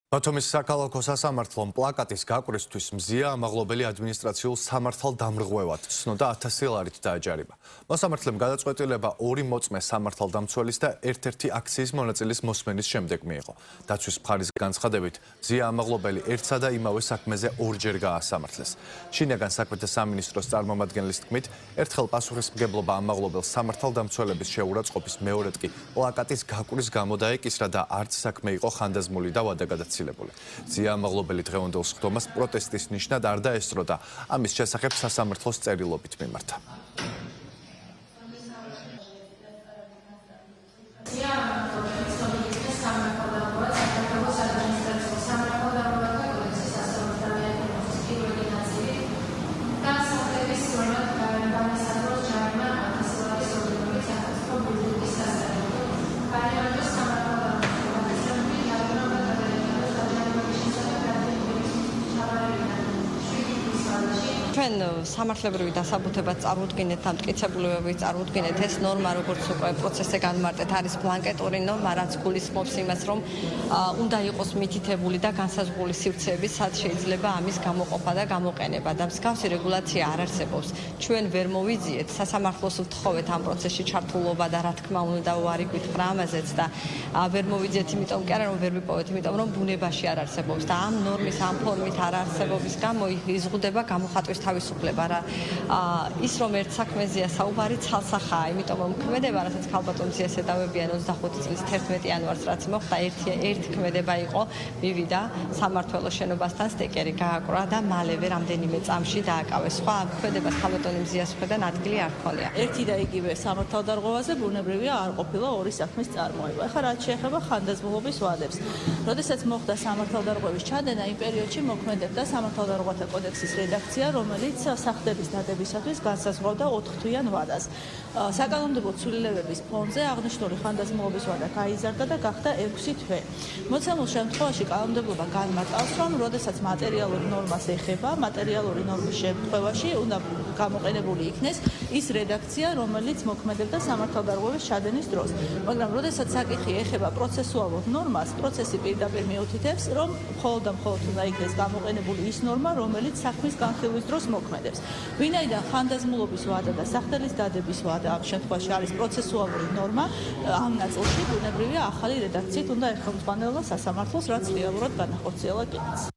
ბათუმის საქალაქო სასამართლომ პლაკატის გაკვრისთვის მზია ამაღლობელი ადმინისტრაციულ სამართალ დამრღვევად ცნოდა 1000 ლარით დააჯარება. მოსამართლემ გადაწყვეტილება 2 მოწმე სამართალდამცველის და ერთ-ერთი აქციის მონაწილის მოსმენის შემდეგ მიიღო. დაცვის მხარის განცხადებით, მზია ამაღლობელი ერთსა და იმავე საქმეზე ორჯერ გაასამართლეს. შინაგან საქმეთა სამინისტროს წარმომადგენლის თქმით, ერთხელ პასუხისმგებლობა ამაღლობელ სამართალდამცველების შეურაცხყოფის მეორედ კი პლაკატის გაკვრის გამო დაეკისრა და არც საქმე იყო ხანდაზმული და ვადაგადაცილებული. მზია ამაღლობელი დღევანდელ სხდომას პროტესტის ნიშნად არ დაესწრო და ამის შესახებ სასამართლოს წერილობით მიმართა. ჩვენ სამართლებრივი დასაბუთებაც წარუდგინეთ და მტკიცებულებებით წარუდგინეთ ეს ნორმა როგორც უკვე პროცესზე განმარტეთ არის ბლანკეტური ნორმა რაც გულისხმობს იმას რომ უნდა იყოს მითითებული და განსაზღვრული სივრცეები სად შეიძლება ამის გამოყოფა და გამოყენება და მსგავსი რეგულაცია არ არსებობს ჩვენ ვერ მოვიძიეთ სასამართლოს ვთხოვეთ ამ პროცესში ჩართულობა და რა თქმა უნდა უარი გითხრა ამაზეც და ვერ მოვიძიეთ იმიტომ კი არა რომ ვერ ვიპოვეთ იმიტომ რომ ბუნებაში არ არსებობს და ამ ნორმის ამ ფორმით არ არსებობის გამო იზღუდება გამოხატვის თავისუფლება რა ის რომ ერთ საქმეზეა საუბარი ცალსახაა იმიტომ რომ ქმედება რასაც ქალბატონ მზიას ედავებიან 25 წლის 11 იანვარს რაც მოხდა ერთი ქმედება იყო მივიდა სამმართველოს შენობასთან სტეკერი გააკვრა და მალევე რამდენიმე წამში დააკავეს სხვა ქმედებას ქალბატონი მზიას ხვედან ადგილი არ ჰქონია ერთი და იგივე სამართალდარღვევაზე ბუნებრივია არ ყოფილა ორი საქმის წარმოება ახლა რაც შეეხება ხანდაზმულობის ვადებს როდესაც მოხდა სამართალდარღვევის ჩადენა იმ პერიოდში მოქმედებდა სამართალდარღვევათა კოდექსის რედაქცია რომელიც სახდების დადებისათვის განსაზღვრავდა 4 თვიან ვადას. საკანონმდებლო ცვლილებების ფონზე აღნიშნული ხანდაზმულობის ვადა გაიზარდა და გახდა 6 თვე. მოცემულ შემთხვევაში კანონმდებლობა განმარტავს, რომ როდესაც მატერიალური ნორმას ეხება, მატერიალური ნორმის შემთხვევაში უნდა გამოყენებული იქნეს ის რედაქცია, რომელიც მოქმედებდა სამართალდარღვევის ჩადენის დროს. მაგრამ როდესაც საკითხი ეხება პროცესუალურ ნორმას, პროცესი პირდაპირ მიუთითებს, რომ მხოლოდ და მხოლოდ უნდა იქნეს გამოყენებული ის ნორმა, რომელიც საქმის განხილვის დროს მოქმედებს. ვინაიდან ხანდაზმულობის ვადა და სახდელის დადების ვადა ამ შემთხვევაში არის პროცესუალური ნორმა, ამ ნაწილში ბუნებრივია ახალი რედაქციით უნდა ეხელმძღვანელობა სასამართლოს, რაც რეალურად განახორციელა კიდეც.